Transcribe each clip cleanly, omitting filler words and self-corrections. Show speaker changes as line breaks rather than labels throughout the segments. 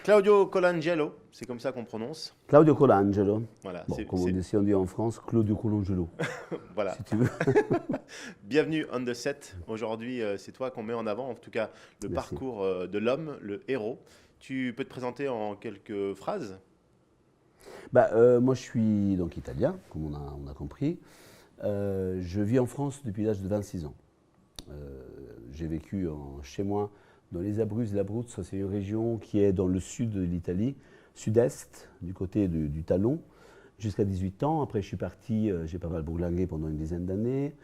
Claudio Colangelo, c'est comme ça qu'on prononce.
Claudio Colangelo.
Voilà,
Bon, comme on dit en France, Claudio Colangelo,
voilà.
si tu veux.
Bienvenue on the set. Aujourd'hui, c'est toi qu'on met en avant, en tout cas, le
Merci.
parcours de l'homme, le héros. Tu peux te présenter en quelques phrases?
Moi, je suis donc italien, comme on a compris. Je vis en France depuis l'âge de 26 ans. J'ai vécu chez moi dans les Abruzzes. L'Abruzzo, c'est une région qui est dans le sud de l'Italie, sud-est, du côté du Talon, jusqu'à 18 ans. Après, je suis parti, j'ai pas mal bourlingué pendant une dizaine d'années.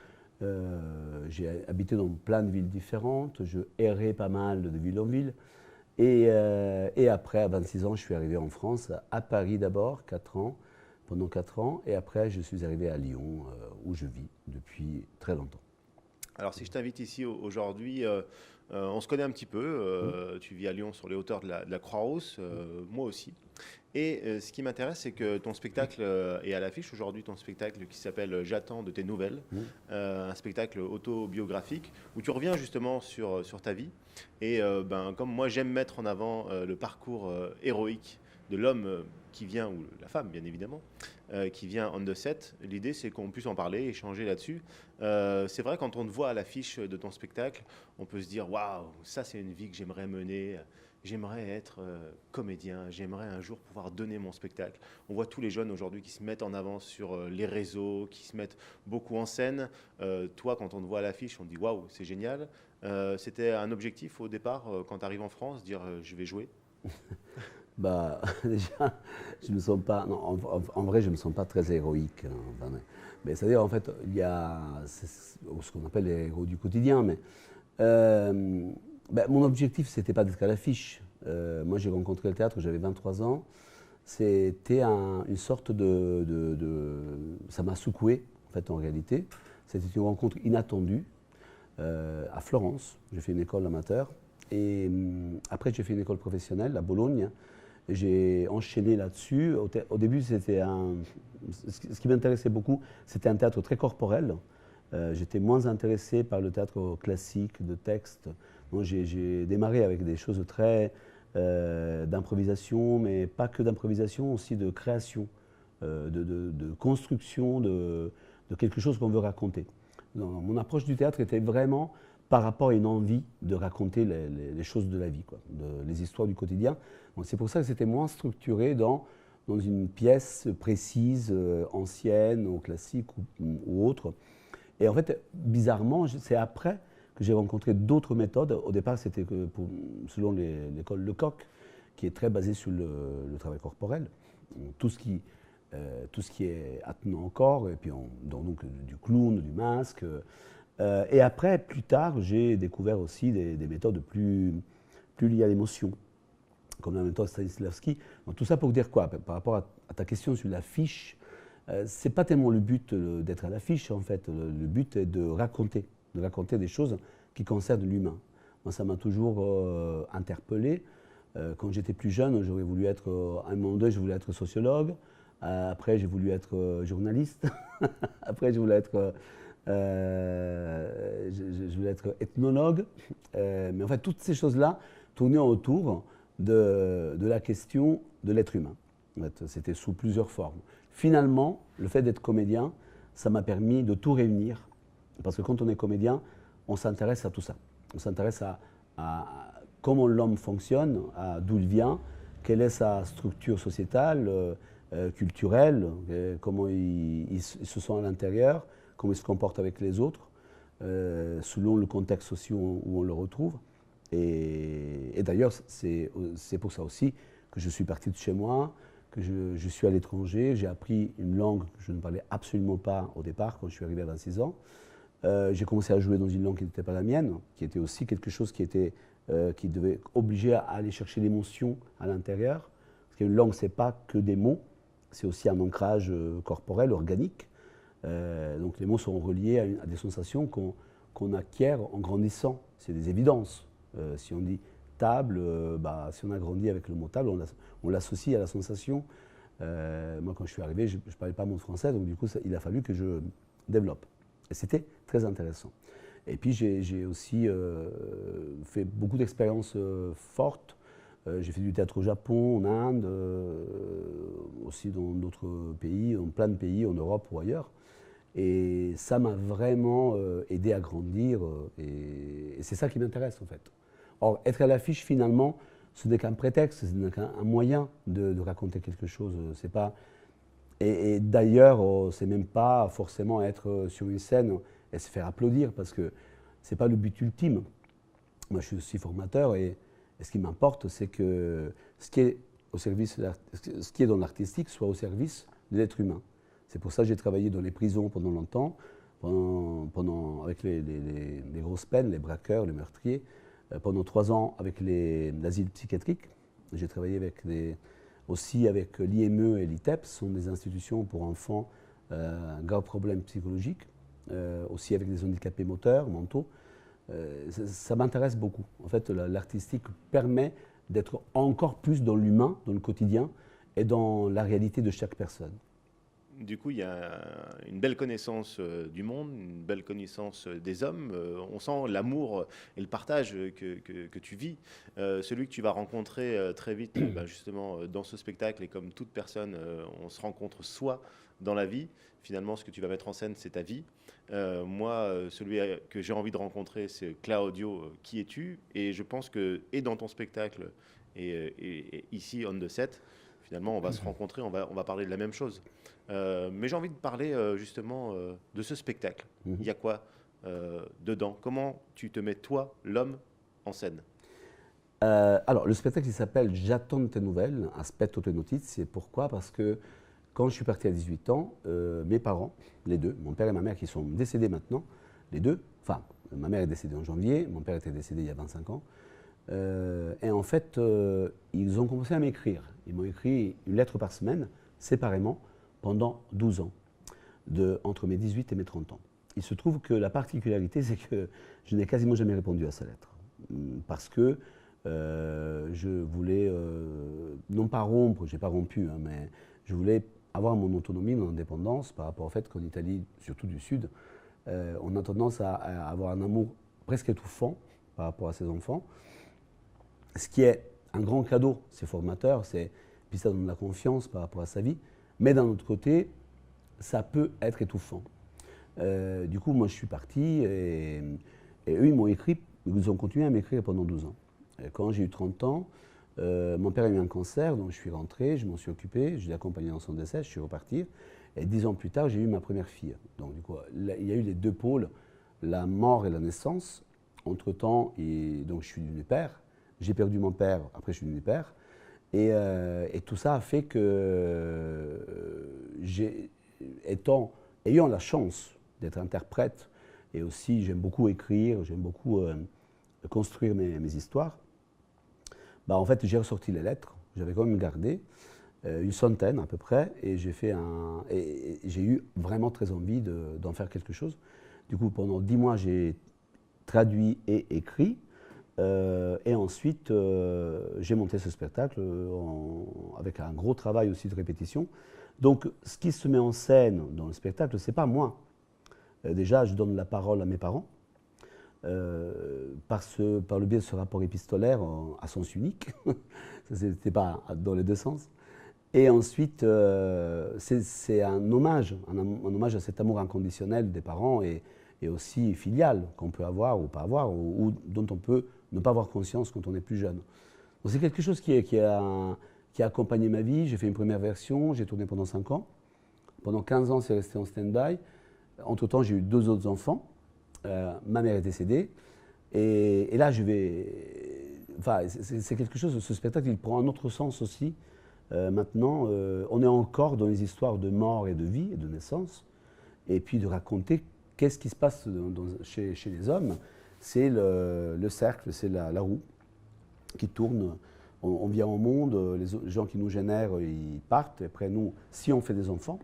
J'ai habité dans plein de villes différentes. Je errais pas mal de ville en ville. Et après, à 26 ans, je suis arrivé en France, à Paris d'abord, pendant 4 ans. Et après, je suis arrivé à Lyon, où je vis depuis très longtemps.
Alors, si je t'invite ici aujourd'hui, on se connaît un petit peu. Tu vis à Lyon sur les hauteurs de la Croix-Rousse, moi aussi. Et ce qui m'intéresse, c'est que ton spectacle est à l'affiche aujourd'hui, ton spectacle qui s'appelle J'attends de tes nouvelles, un spectacle autobiographique où tu reviens justement sur ta vie. Et comme moi, j'aime mettre en avant le parcours héroïque de l'homme qui vient, ou la femme bien évidemment, qui vient on the set. L'idée, c'est qu'on puisse en parler, échanger là-dessus. C'est vrai, quand on te voit à l'affiche de ton spectacle, on peut se dire waouh, ça c'est une vie que j'aimerais mener. J'aimerais être comédien, j'aimerais un jour pouvoir donner mon spectacle. On voit tous les jeunes aujourd'hui qui se mettent en avant sur les réseaux, qui se mettent beaucoup en scène. Toi, quand on te voit à l'affiche, on dit waouh, c'est génial. C'était un objectif au départ, quand tu arrives en France, dire je vais jouer?
Déjà, je me sens pas. Non, en vrai, je ne me sens pas très héroïque, hein, mais c'est-à-dire, en fait, il y a ce qu'on appelle les héros du quotidien. Mais mon objectif, c'était pas d'être à l'affiche. Moi, j'ai rencontré le théâtre, j'avais 23 ans. C'était une sorte ça m'a secoué, en fait, en réalité. C'était une rencontre inattendue à Florence. J'ai fait une école amateur. Et après, j'ai fait une école professionnelle à Bologne. J'ai enchaîné là-dessus. Au début, c'était ce qui m'intéressait beaucoup, c'était un théâtre très corporel. J'étais moins intéressé par le théâtre classique, de texte. Donc, j'ai démarré avec des choses très d'improvisation, mais pas que d'improvisation, aussi de création, de construction de quelque chose qu'on veut raconter. Donc, mon approche du théâtre était vraiment par rapport à une envie de raconter les choses de la vie, quoi, les histoires du quotidien. Donc c'est pour ça que c'était moins structuré dans une pièce précise, ancienne, ou classique ou autre. Et en fait, bizarrement, c'est après que j'ai rencontré d'autres méthodes. Au départ, c'était selon l'école Lecoq, qui est très basée sur le travail corporel. Tout ce qui est attenant au corps, et puis donc du clown, du masque. Et après, plus tard, j'ai découvert aussi des méthodes plus liées à l'émotion, comme la méthode Stanislavski. Donc, tout ça pour dire quoi? Par rapport à ta question sur l'affiche, c'est pas tellement le but d'être à l'affiche, en fait. Le but est de raconter des choses qui concernent l'humain. Moi, ça m'a toujours interpellé. Quand j'étais plus jeune, j'aurais voulu être, à un moment donné, je voulais être sociologue. Après, j'ai voulu être journaliste. Après, je voulais être ethnologue, mais en fait toutes ces choses-là tournaient autour de la question de l'être humain. En fait, c'était sous plusieurs formes. Finalement, le fait d'être comédien, ça m'a permis de tout réunir, parce que quand on est comédien, on s'intéresse à tout ça. On s'intéresse à comment l'homme fonctionne, à d'où il vient, quelle est sa structure sociétale, culturelle, comment il se sent à l'intérieur, comment il se comporte avec les autres, selon le contexte social où on le retrouve. Et d'ailleurs, c'est pour ça aussi que je suis parti de chez moi, que je suis à l'étranger. J'ai appris une langue que je ne parlais absolument pas au départ, quand je suis arrivé à 26 ans. J'ai commencé à jouer dans une langue qui n'était pas la mienne, qui était aussi quelque chose qui devait obliger à aller chercher l'émotion à l'intérieur. Parce qu'une langue, ce n'est pas que des mots, c'est aussi un ancrage corporel, organique. Donc les mots sont reliés à des sensations qu'on acquiert en grandissant. C'est des évidences. Si on dit table, si on a grandi avec le mot table, on l'associe à la sensation. Moi, quand je suis arrivé, je ne parlais pas mot français, donc du coup, il a fallu que je développe. Et c'était très intéressant. Et puis, j'ai aussi fait beaucoup d'expériences fortes J'ai fait du théâtre au Japon, en Inde, aussi dans d'autres pays, dans plein de pays, en Europe ou ailleurs. Et ça m'a vraiment aidé à grandir et c'est ça qui m'intéresse en fait. Or, être à l'affiche finalement, ce n'est qu'un prétexte, ce n'est qu'un moyen de raconter quelque chose. C'est pas, et d'ailleurs, c'est même pas forcément être sur une scène et se faire applaudir parce que c'est pas le but ultime. Moi, je suis aussi formateur et ce qui m'importe, c'est que ce qui est au service, ce qui est dans l'artistique soit au service de l'être humain. C'est pour ça que j'ai travaillé dans les prisons pendant longtemps, avec les grosses peines, les braqueurs, les meurtriers. Pendant 3 ans avec l'asile psychiatrique. J'ai travaillé aussi avec l'IME et l'ITEP, ce sont des institutions pour enfants à graves problèmes psychologiques, aussi avec des handicapés moteurs, mentaux. Ça m'intéresse beaucoup. En fait, l'artistique permet d'être encore plus dans l'humain, dans le quotidien et dans la réalité de chaque personne.
Du coup, il y a une belle connaissance du monde, une belle connaissance des hommes. On sent l'amour et le partage que tu vis. Celui que tu vas rencontrer très vite, ben justement, dans ce spectacle, et comme toute personne, on se rencontre soi dans la vie. Finalement, ce que tu vas mettre en scène, c'est ta vie. Moi, celui que j'ai envie de rencontrer, c'est Claudio, qui es-tu? Et je pense que, et dans ton spectacle, et ici, on the set, finalement, on va se rencontrer, on va parler de la même chose. Mais j'ai envie de parler justement de ce spectacle. Il y a quoi dedans? Comment tu te mets, toi, l'homme, en scène?
Alors, le spectacle, il s'appelle J'attends tes nouvelles, aspetto tue notizie. Pourquoi? Parce que quand je suis parti à 18 ans, mes parents, les deux, mon père et ma mère, qui sont décédés maintenant, les deux, enfin, ma mère est décédée en janvier, mon père était décédé il y a 25 ans, et en fait, ils ont commencé à m'écrire. Ils m'ont écrit une lettre par semaine, séparément, pendant 12 ans, entre mes 18 et mes 30 ans. Il se trouve que la particularité, c'est que je n'ai quasiment jamais répondu à sa lettre. Parce que je voulais, non pas rompre, je n'ai pas rompu, hein, mais je voulais avoir mon autonomie, mon indépendance par rapport au fait qu'en Italie, surtout du Sud, on a tendance à avoir un amour presque étouffant par rapport à ses enfants. Ce qui est un grand cadeau, c'est formateur, puis ça donne de la confiance par rapport à sa vie. Mais d'un autre côté, ça peut être étouffant. Du coup, moi, je suis parti et eux, ils m'ont écrit, ils ont continué à m'écrire pendant 12 ans. Et quand j'ai eu 30 ans, mon père a eu un cancer, donc je suis rentré, je m'en suis occupé, je l'ai accompagné dans son décès, je suis reparti. Et 10 ans plus tard, j'ai eu ma première fille. Donc, du coup, là, il y a eu les deux pôles, la mort et la naissance. Entre-temps, donc, je suis devenu père. J'ai perdu mon père, après je suis devenu père. Et tout ça a fait que, ayant la chance d'être interprète, et aussi j'aime beaucoup écrire, j'aime beaucoup construire mes histoires, bah, en fait j'ai ressorti les lettres, j'avais quand même gardé une centaine à peu près, et j'ai eu vraiment très envie d'en faire quelque chose. Du coup, pendant 10 mois, j'ai traduit et écrit. Et ensuite, j'ai monté ce spectacle avec un gros travail aussi de répétition. Donc, ce qui se met en scène dans le spectacle, ce n'est pas moi. Déjà, je donne la parole à mes parents, par le biais de ce rapport épistolaire à sens unique. Ce n'était pas dans les deux sens. Et ensuite, c'est un hommage à cet amour inconditionnel des parents et aussi filial qu'on peut avoir ou pas avoir, ou dont on peut ne pas avoir conscience quand on est plus jeune. Donc c'est quelque chose qui a accompagné ma vie. J'ai fait une première version, j'ai tourné pendant 5 ans. Pendant 15 ans, c'est resté en stand-by. Entre-temps, j'ai eu 2 autres enfants. Ma mère est décédée. Et là, c'est quelque chose, ce spectacle, il prend un autre sens aussi. Maintenant, on est encore dans les histoires de mort et de vie et de naissance. Et puis de raconter qu'est-ce qui se passe chez les hommes. C'est le cercle, c'est la roue qui tourne. On vient au monde, les gens qui nous génèrent, ils partent. Et après, nous, si on fait des enfants,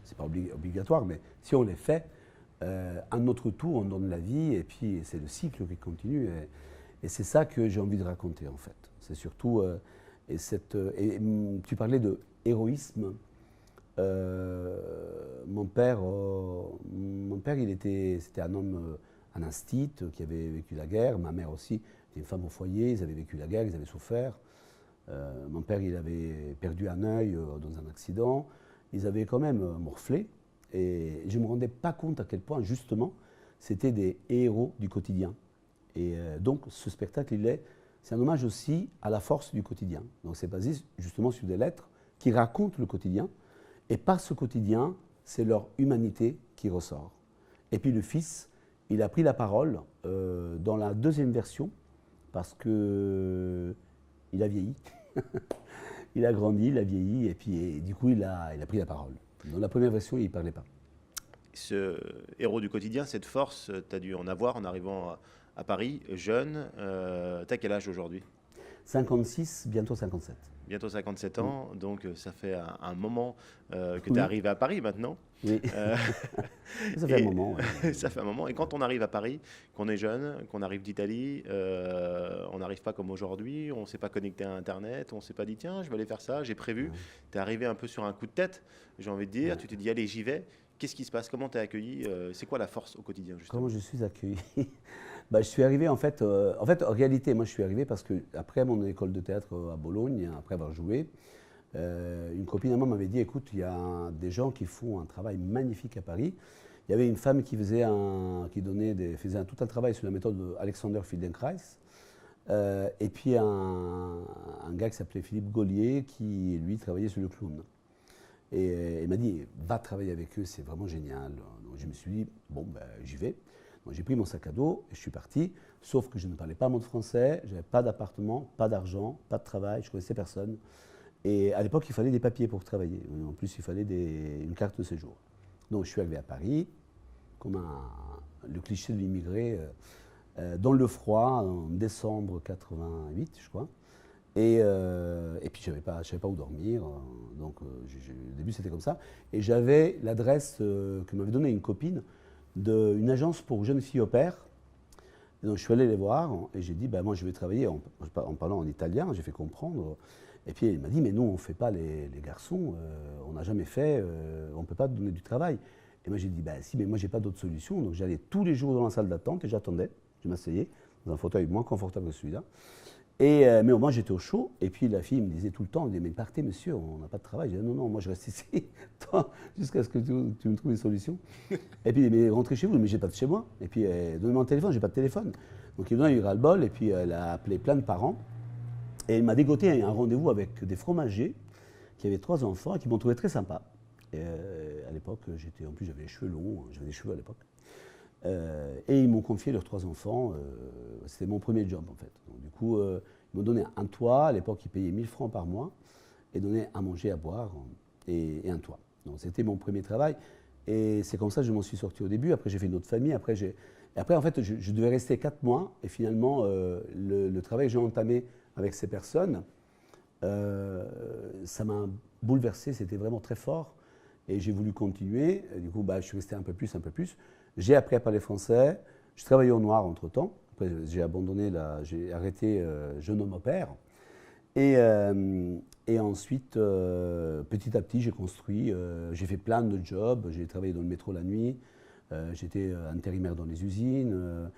c'est pas obligatoire, mais si on les fait, à notre tour, on donne la vie, et puis c'est le cycle qui continue. Et c'est ça que j'ai envie de raconter, en fait. C'est surtout... tu parlais de héroïsme. Mon père, c'était un homme, un instit qui avait vécu la guerre. Ma mère aussi, c'était une femme au foyer, ils avaient vécu la guerre, ils avaient souffert. Mon père, il avait perdu un œil dans un accident. Ils avaient quand même morflé. Et je ne me rendais pas compte à quel point, justement, c'était des héros du quotidien. Et donc, ce spectacle, c'est un hommage aussi à la force du quotidien. Donc, c'est basé justement sur des lettres qui racontent le quotidien. Et par ce quotidien, c'est leur humanité qui ressort. Et puis le fils, il a pris la parole dans la deuxième version parce que il a vieilli. Il a grandi, il a vieilli, et puis du coup, il a pris la parole. Dans la première version, il ne parlait pas.
Ce héros du quotidien, cette force, tu as dû en avoir en arrivant à Paris, jeune. Tu as quel âge aujourd'hui?
56, bientôt 57.
Bientôt 57 ans, donc ça fait un moment que tu es
Oui.
arrivé à Paris maintenant.
Oui,
Euh,
ça fait
et-
un moment. Ouais.
Ça fait un moment. Et quand on arrive à Paris, qu'on est jeune, qu'on arrive d'Italie, on n'arrive pas comme aujourd'hui, on ne s'est pas connecté à Internet, on ne s'est pas dit tiens, je vais aller faire ça, j'ai prévu. Tu es arrivé un peu sur un coup de tête, j'ai envie de dire,
Ouais.
tu t'es dit allez, j'y vais. Qu'est-ce qui se passe? Comment tu es accueilli? C'est quoi la force au quotidien justement?
Comment je suis accueilli? Bah, je suis arrivé en réalité, moi je suis arrivé parce que après mon école de théâtre à Bologne, après avoir joué, une copine à moi m'avait dit, écoute, il y a des gens qui font un travail magnifique à Paris. Il y avait une femme qui faisait tout un travail sur la méthode d'Alexander Feldenkrais, et puis un gars qui s'appelait Philippe Gaulier qui, lui, travaillait sur le clown. Et il m'a dit, va travailler avec eux, c'est vraiment génial. Donc je me suis dit, bon, ben, j'y vais. Donc j'ai pris mon sac à dos et je suis parti, sauf que je ne parlais pas un mot de français, je n'avais pas d'appartement, pas d'argent, pas de travail, je ne connaissais personne. Et à l'époque, il fallait des papiers pour travailler. En plus, il fallait une carte de séjour. Donc je suis arrivé à Paris, comme le cliché de l'immigré, dans le froid, en décembre 88, je crois. Et puis je savais pas où dormir, donc au début c'était comme ça. Et j'avais l'adresse que m'avait donnée une copine d'une agence pour jeunes filles au pair. Et donc je suis allé les voir et j'ai dit, ben, moi je vais travailler en parlant en italien, j'ai fait comprendre. Et puis il m'a dit, mais nous on ne fait pas les garçons, on n'a jamais fait, on ne peut pas donner du travail. Et moi j'ai dit, ben si, mais moi j'ai pas d'autre solution. Donc j'allais tous les jours dans la salle d'attente et j'attendais, je m'asseyais dans un fauteuil moins confortable que celui-là. Mais au moins j'étais au chaud, et puis la fille me disait tout le temps, elle disait, mais partez monsieur, on n'a pas de travail. Je disais, non, non, moi je reste ici, jusqu'à ce que tu me trouves une solution. Et puis, mais rentrez chez vous, mais j'ai pas de chez moi. Et puis, donnez-moi un téléphone, j'ai pas de téléphone. Donc il a eu ras-le-bol, et puis elle a appelé plein de parents, et elle m'a dégoté un rendez-vous avec des fromagers qui avaient 3 enfants, et qui m'ont trouvé très sympa. Et, à l'époque, en plus j'avais les cheveux longs, j'avais des cheveux à l'époque. Et ils m'ont confié leurs 3 enfants. C'était mon premier job en fait. Donc, du coup, ils m'ont donné un toit. À l'époque, ils payaient 1000 francs par mois et donnaient à manger, à boire et un toit. Donc c'était mon premier travail. Et c'est comme ça que je m'en suis sorti au début. Après, j'ai fait une autre famille. Après, en fait, je devais rester 4 mois. Et finalement, le travail que j'ai entamé avec ces personnes, ça m'a bouleversé. C'était vraiment très fort. Et j'ai voulu continuer. Et du coup, bah, je suis resté un peu plus, un peu plus. J'ai appris à parler français. Je travaillais au noir entre-temps. Après, j'ai abandonné, j'ai arrêté jeune homme au pair. Et ensuite, petit à petit, j'ai construit. J'ai fait plein de jobs. J'ai travaillé dans le métro la nuit. J'étais intérimaire dans les usines.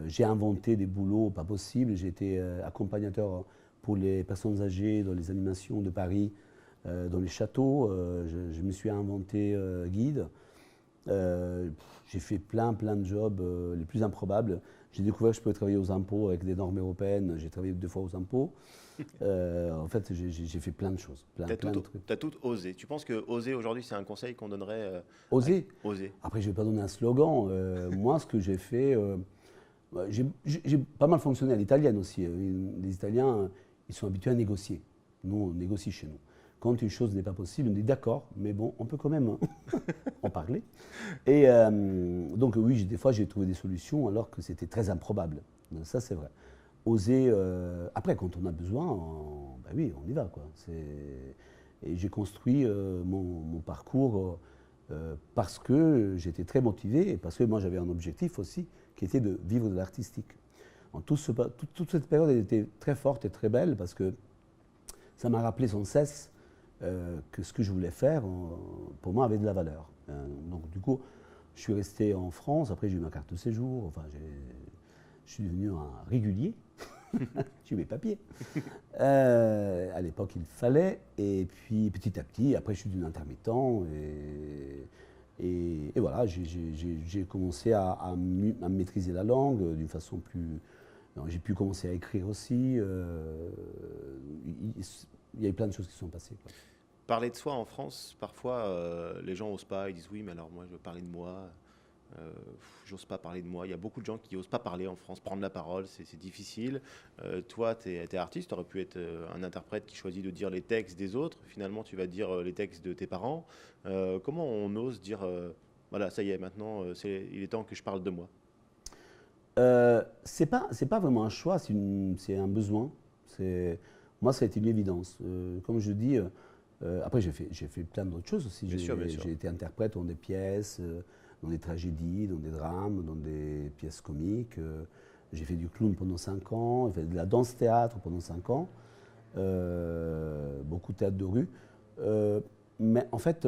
J'ai inventé des boulots pas possibles. J'ai été accompagnateur pour les personnes âgées dans les animations de Paris, dans les châteaux. Je me suis inventé guide. J'ai fait plein de jobs les plus improbables. J'ai découvert que je pouvais travailler aux impôts avec des normes européennes. J'ai travaillé 2 fois aux impôts. En fait, j'ai fait plein de choses.
Tu as tout osé. Tu penses que oser aujourd'hui, c'est un conseil qu'on donnerait
Oser.
oser.
Après, je ne vais pas donner un slogan. Moi, ce que j'ai fait, j'ai pas mal fonctionné à l'italienne aussi. Les Italiens, ils sont habitués à négocier. Nous, on négocie chez nous. Quand une chose n'est pas possible, on dit d'accord, mais bon, on peut quand même en parler. Et donc oui, des fois j'ai trouvé des solutions alors que c'était très improbable. Ça c'est vrai. Oser. Après, quand on a besoin, ben oui, on y va quoi. Et j'ai construit mon parcours parce que j'étais très motivé et parce que moi j'avais un objectif aussi qui était de vivre de l'artistique. Toute cette période elle était très forte et très belle parce que ça m'a rappelé sans cesse que ce que je voulais faire, pour moi, avait de la valeur. Donc, du coup, je suis resté en France. Après, j'ai eu ma carte de séjour. Enfin, je suis devenu un régulier. J'ai eu mes papiers. À l'époque, il fallait. Et puis, petit à petit, après, je suis devenu intermittent. Et voilà, j'ai commencé à maîtriser la langue d'une façon plus... J'ai pu commencer à écrire aussi. Il y a eu plein de choses qui sont passées, quoi.
Parler de soi en France, parfois, les gens osent pas. Ils disent oui, mais alors moi, je veux parler de moi. J'ose pas parler de moi. Il y a beaucoup de gens qui osent pas parler en France, prendre la parole, c'est difficile. Toi, tu es artiste, tu aurais pu être un interprète qui choisit de dire les textes des autres. Finalement, tu vas dire les textes de tes parents. Comment on ose dire, voilà, ça y est, maintenant, il est temps que je parle de moi.
C'est pas vraiment un choix, c'est un besoin. Moi, ça a été une évidence. Comme je dis, après, j'ai fait plein d'autres choses aussi.
Bien sûr, bien sûr.
J'ai été interprète dans des pièces, dans des tragédies, dans des drames, dans des pièces comiques. J'ai fait du clown pendant 5 ans, j'ai fait de la danse-théâtre pendant 5 ans, beaucoup de théâtre de rue. Mais en fait,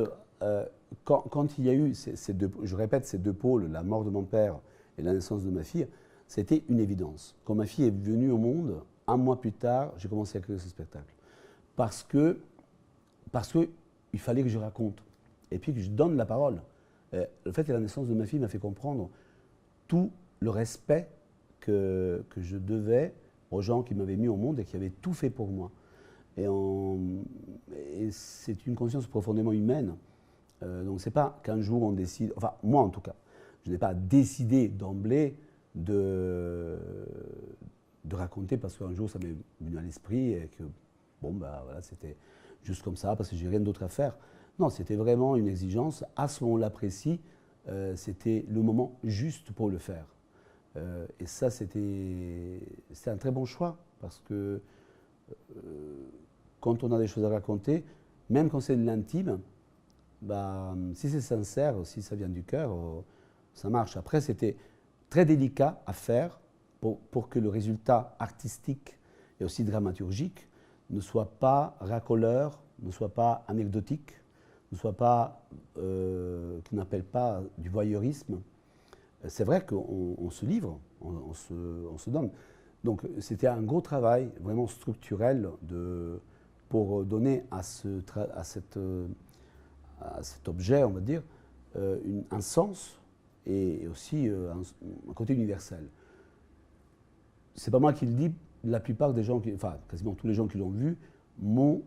quand il y a eu ces deux, je répète, ces deux pôles, la mort de mon père et la naissance de ma fille, c'était une évidence. Quand ma fille est venue au monde, un mois plus tard, j'ai commencé à écrire ce spectacle. Parce que il fallait que je raconte et puis que je donne la parole. Le fait que la naissance de ma fille m'a fait comprendre tout le respect que je devais aux gens qui m'avaient mis au monde et qui avaient tout fait pour moi. Et c'est une conscience profondément humaine. Donc c'est pas qu'un jour on décide, enfin moi en tout cas, je n'ai pas décidé d'emblée de raconter parce qu'un jour ça m'est venu à l'esprit et que bon bah voilà c'était juste comme ça parce que j'ai rien d'autre à faire. Non, c'était vraiment une exigence. À ce moment-là précis, c'était le moment juste pour le faire. Et ça c'était un très bon choix parce que quand on a des choses à raconter, même quand c'est de l'intime, bah, si c'est sincère, si ça vient du cœur, ça marche. Après, c'était très délicat à faire pour que le résultat artistique et aussi dramaturgique ne soit pas racoleur, ne soit pas anecdotique, ne soit pas, qu'on n'appelle pas du voyeurisme. C'est vrai qu'on se livre, on se donne. Donc c'était un gros travail vraiment structurel pour donner à cet objet, on va dire, un sens et aussi un côté universel. C'est pas moi qui le dis, la plupart des gens, enfin quasiment tous les gens qui l'ont vu, m'ont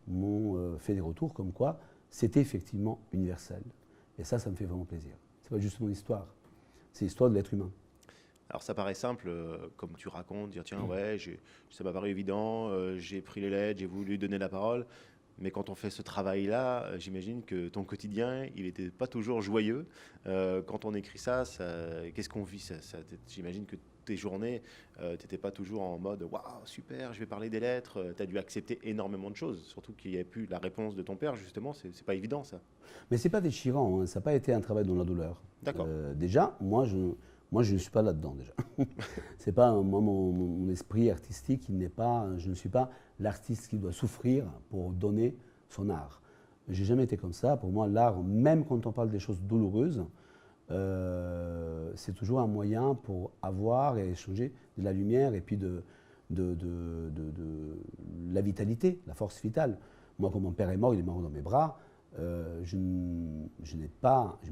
m'ont fait des retours comme quoi c'était effectivement universel. Et ça me fait vraiment plaisir. C'est pas juste mon histoire, c'est l'histoire de l'être humain.
Alors ça paraît simple, comme tu racontes, dire tiens ouais, ça m'a paru évident, j'ai pris les lettres, j'ai voulu donner la parole. Mais quand on fait ce travail-là, j'imagine que ton quotidien, il n'était pas toujours joyeux. Quand on écrit ça, qu'est-ce qu'on vit j'imagine que tes journées, tu n'étais pas toujours en mode waouh, super, je vais parler des lettres. Tu as dû accepter énormément de choses, surtout qu'il n'y ait plus la réponse de ton père, justement. C'est pas évident, ça.
Mais c'est pas déchirant, hein, ça n'a pas été un travail dans la douleur.
D'accord.
Déjà, moi, je ne suis pas là-dedans, déjà. C'est pas, moi, mon esprit artistique, je ne suis pas l'artiste qui doit souffrir pour donner son art. J'ai jamais été comme ça. Pour moi, l'art, même quand on parle des choses douloureuses, c'est toujours un moyen pour avoir et échanger de la lumière et puis de la vitalité, la force vitale. Moi, quand mon père est mort, il est mort dans mes bras. Je ne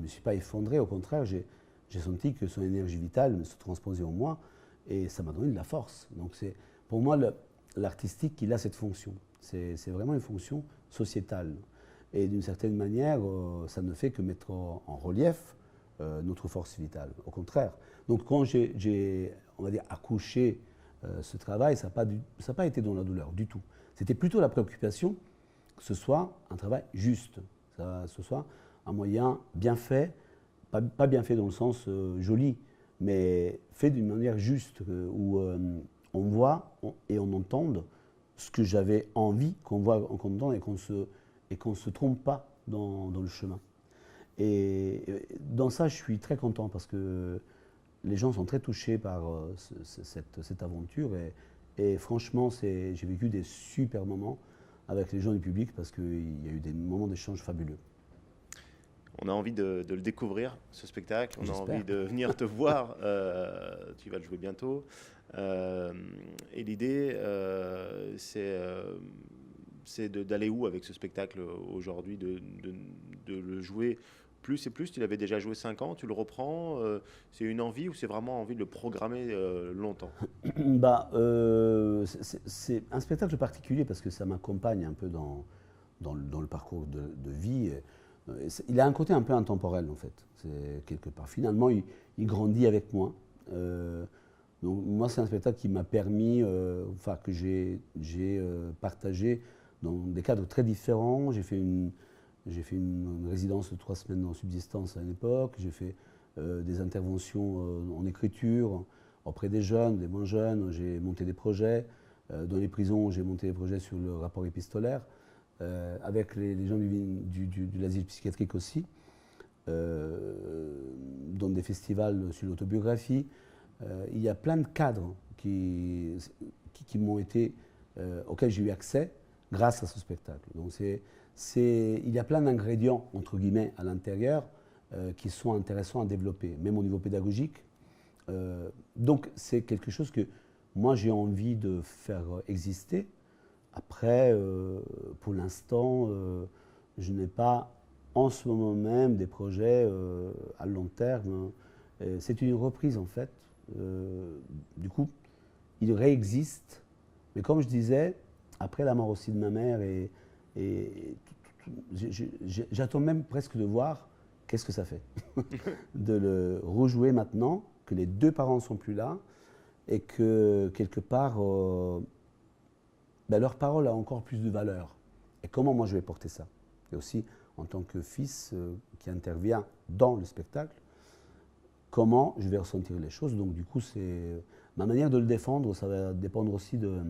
me suis pas effondré, au contraire, j'ai senti que son énergie vitale se transposait en moi et ça m'a donné de la force. Donc pour moi, l'artistique, il a cette fonction. C'est vraiment une fonction sociétale. Et d'une certaine manière, ça ne fait que mettre en relief notre force vitale. Au contraire. Donc quand j'ai on va dire, accouché ce travail, ça n'a pas été dans la douleur du tout. C'était plutôt la préoccupation que ce soit un travail juste, que ce soit un moyen bien fait, pas bien fait dans le sens joli, mais fait d'une manière juste, où on voit et on entende ce que j'avais envie qu'on voit, qu'on entende et qu'on ne se trompe pas dans le chemin. Et dans ça, je suis très content parce que les gens sont très touchés par cette aventure et franchement, j'ai vécu des super moments avec les gens du public parce qu'il y a eu des moments d'échange fabuleux.
On a envie de le découvrir, ce spectacle. On a
J'espère.
envie de venir te voir. Tu vas le jouer bientôt. Et l'idée, c'est d'aller où avec ce spectacle aujourd'hui, de le jouer plus et plus. Tu l'avais déjà joué 5 ans, tu le reprends. C'est une envie ou c'est vraiment envie de le programmer longtemps?
C'est un spectacle particulier parce que ça m'accompagne un peu dans le parcours de vie. Il a un côté un peu intemporel en fait, c'est quelque part. Finalement, il grandit avec moi. Donc moi, c'est un spectacle qui m'a permis, enfin que j'ai partagé dans des cadres très différents. J'ai fait une résidence de 3 semaines en subsistance à l'époque. J'ai fait des interventions en écriture auprès des jeunes, des moins jeunes. J'ai monté des projets. Dans les prisons, j'ai monté des projets sur le rapport épistolaire. Avec les gens de l'asile psychiatrique aussi, dans des festivals sur l'autobiographie. Il y a plein de cadres auxquels j'ai eu accès grâce à ce spectacle. Donc il y a plein d'ingrédients, entre guillemets, à l'intérieur qui sont intéressants à développer, même au niveau pédagogique. Donc c'est quelque chose que moi j'ai envie de faire exister. Après, pour l'instant, je n'ai pas en ce moment même des projets à long terme. C'est une reprise en fait. Du coup, il réexiste. Mais comme je disais, après la mort aussi de ma mère, j'attends même presque de voir qu'est-ce que ça fait. De le rejouer maintenant, que les 2 parents ne sont plus là, et que quelque part, leur parole a encore plus de valeur. Et comment moi je vais porter ça? Et aussi, en tant que fils qui intervient dans le spectacle, comment je vais ressentir les choses. Donc du coup, ma manière de le défendre, ça va dépendre aussi de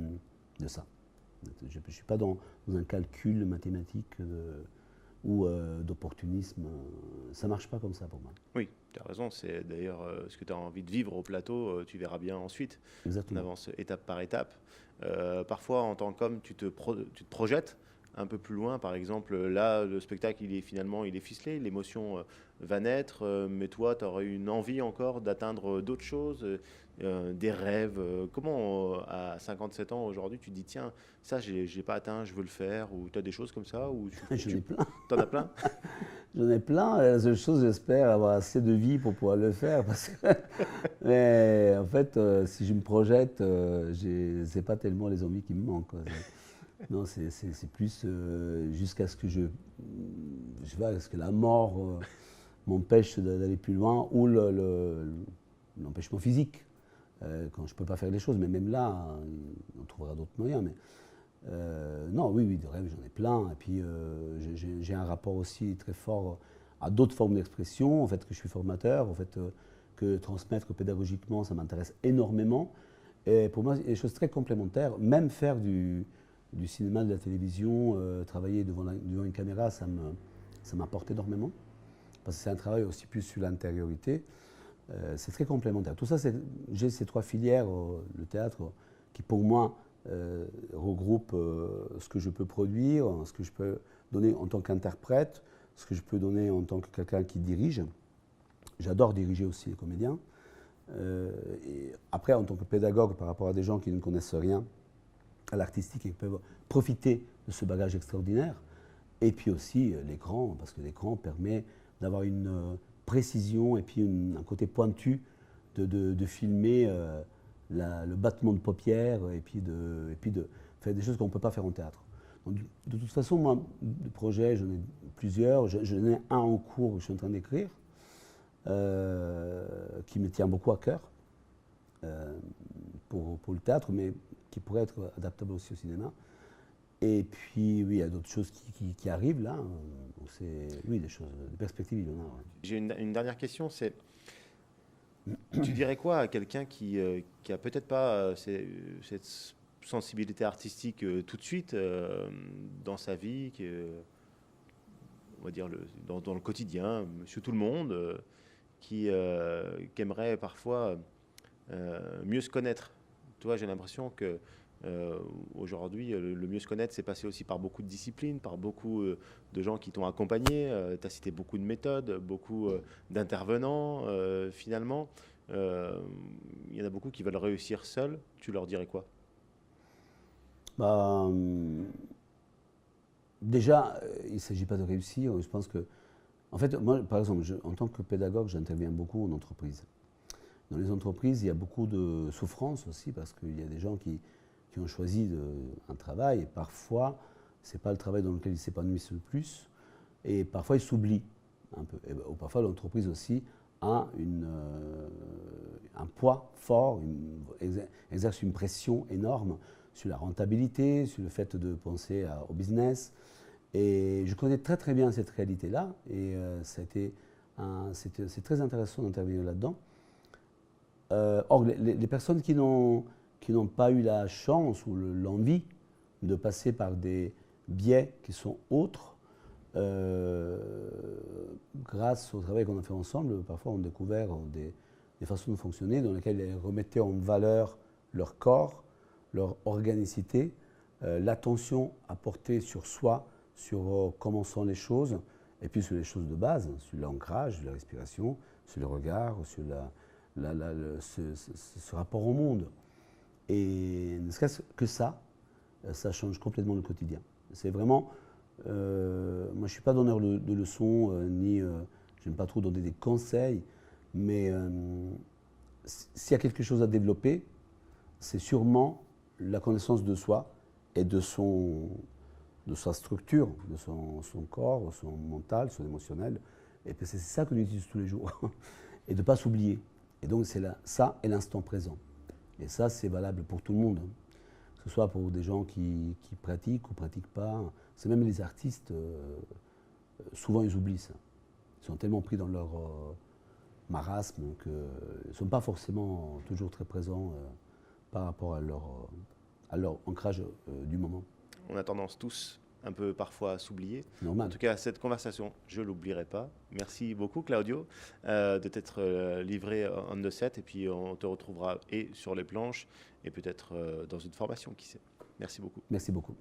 ça. Je ne suis pas dans un calcul mathématique ou d'opportunisme. Ça ne marche pas comme ça pour moi.
Oui, tu as raison. C'est d'ailleurs ce que tu as envie de vivre au plateau. Tu verras bien ensuite.
Exactement.
On avance étape par étape. Parfois, en tant qu'homme, tu te projettes un peu plus loin. Par exemple, là, le spectacle, il est ficelé. L'émotion va naître. Mais toi, tu aurais une envie encore d'atteindre d'autres choses, des rêves. Comment, à 57 ans aujourd'hui, tu te dis, tiens, ça, je l'ai pas atteint, je veux le faire. Ou tu as des choses comme ça ou
J'en ai plein.
T'en as plein?
J'en ai plein. La seule chose, j'espère avoir assez de vie pour pouvoir le faire. Mais en fait, si je me projette, ce n'est pas tellement les envies qui me manquent, quoi. Non, c'est plus jusqu'à ce que est-ce que la mort m'empêche d'aller plus loin ou l'empêchement physique, quand je ne peux pas faire les choses. Mais même là, on trouvera d'autres moyens. Mais non, oui, de rêves, j'en ai plein. Et puis, j'ai un rapport aussi très fort à d'autres formes d'expression. En fait, que je suis formateur, en fait, que transmettre pédagogiquement, ça m'intéresse énormément. Et pour moi, il y a des choses très complémentaires. Même faire du cinéma, de la télévision, travailler devant une caméra, ça m'apporte énormément. Parce que c'est un travail aussi plus sur l'intériorité. C'est très complémentaire. Tout ça, j'ai ces 3 filières, le théâtre, qui pour moi regroupent ce que je peux produire, ce que je peux donner en tant qu'interprète, ce que je peux donner en tant que quelqu'un qui dirige. J'adore diriger aussi les comédiens. Et après, en tant que pédagogue, par rapport à des gens qui ne connaissent rien à l'artistique et qui peuvent profiter de ce bagage extraordinaire. Et puis aussi l'écran, parce que l'écran permet d'avoir une précision et puis un côté pointu de filmer le battement de paupières et puis de faire des choses qu'on ne peut pas faire en théâtre. Donc, de toute façon, moi, de projets, j'en ai plusieurs. J'en ai un en cours que je suis en train d'écrire, qui me tient beaucoup à cœur pour le théâtre, mais qui pourrait être adaptable aussi au cinéma. Et puis, oui, il y a d'autres choses qui arrivent là. Oui, des perspectives, il y en a. Ouais.
J'ai une dernière question, c'est, tu dirais quoi à quelqu'un qui a peut-être pas cette sensibilité artistique tout de suite dans sa vie, on va dire dans le quotidien, monsieur tout le monde, qui aimerait parfois mieux se connaître. Toi, j'ai l'impression que Aujourd'hui, le mieux se connaître, c'est passer aussi par beaucoup de disciplines, par beaucoup de gens qui t'ont accompagné. Tu as cité beaucoup de méthodes, beaucoup d'intervenants. Finalement, il y en a beaucoup qui veulent réussir seuls. Tu leur dirais quoi?
Bah, déjà, il ne s'agit pas de réussir. Je pense que, en fait, moi, par exemple, en tant que pédagogue, j'interviens beaucoup en entreprise. Dans les entreprises, il y a beaucoup de souffrance aussi parce qu'il y a des gens qui ont choisi un travail et parfois, ce n'est pas le travail dans lequel ils s'épanouissent le plus et parfois ils s'oublient un peu. Ou parfois l'entreprise aussi a un poids fort, exerce une pression énorme sur la rentabilité, sur le fait de penser au business. Et je connais très très bien cette réalité-là et c'est très intéressant d'intervenir là-dedans. Or, les personnes qui n'ont pas eu la chance ou l'envie de passer par des biais qui sont autres, grâce au travail qu'on a fait ensemble, parfois on a découvert des façons de fonctionner dans lesquelles elles remettaient en valeur leur corps, leur organicité, l'attention à porter sur soi, sur comment sont les choses, et puis sur les choses de base, sur l'ancrage, sur la respiration, sur le regard, sur ce rapport au monde. Et ne serait-ce que ça change complètement le quotidien. C'est vraiment, moi je ne suis pas donneur de leçons, ni j'aime pas trop donner des conseils, mais s'il y a quelque chose à développer, c'est sûrement la connaissance de soi et de sa structure, de son corps, son mental, son émotionnel. Et puis c'est ça que nous utilisons tous les jours. Et de ne pas s'oublier. Et donc c'est ça et l'instant présent. Et ça, c'est valable pour tout le monde. Que ce soit pour des gens qui pratiquent ou ne pratiquent pas. C'est même les artistes, souvent ils oublient ça. Ils sont tellement pris dans leur marasme qu'ils ne sont pas forcément toujours très présents par rapport à leur ancrage du moment.
On a tendance tous un peu parfois à s'oublier.
Normal.
En tout cas, cette conversation, je ne l'oublierai pas. Merci beaucoup, Claudio, de t'être livré on the set. Et puis, on te retrouvera et sur les planches et peut-être dans une formation, qui sait. Merci beaucoup.
Merci beaucoup.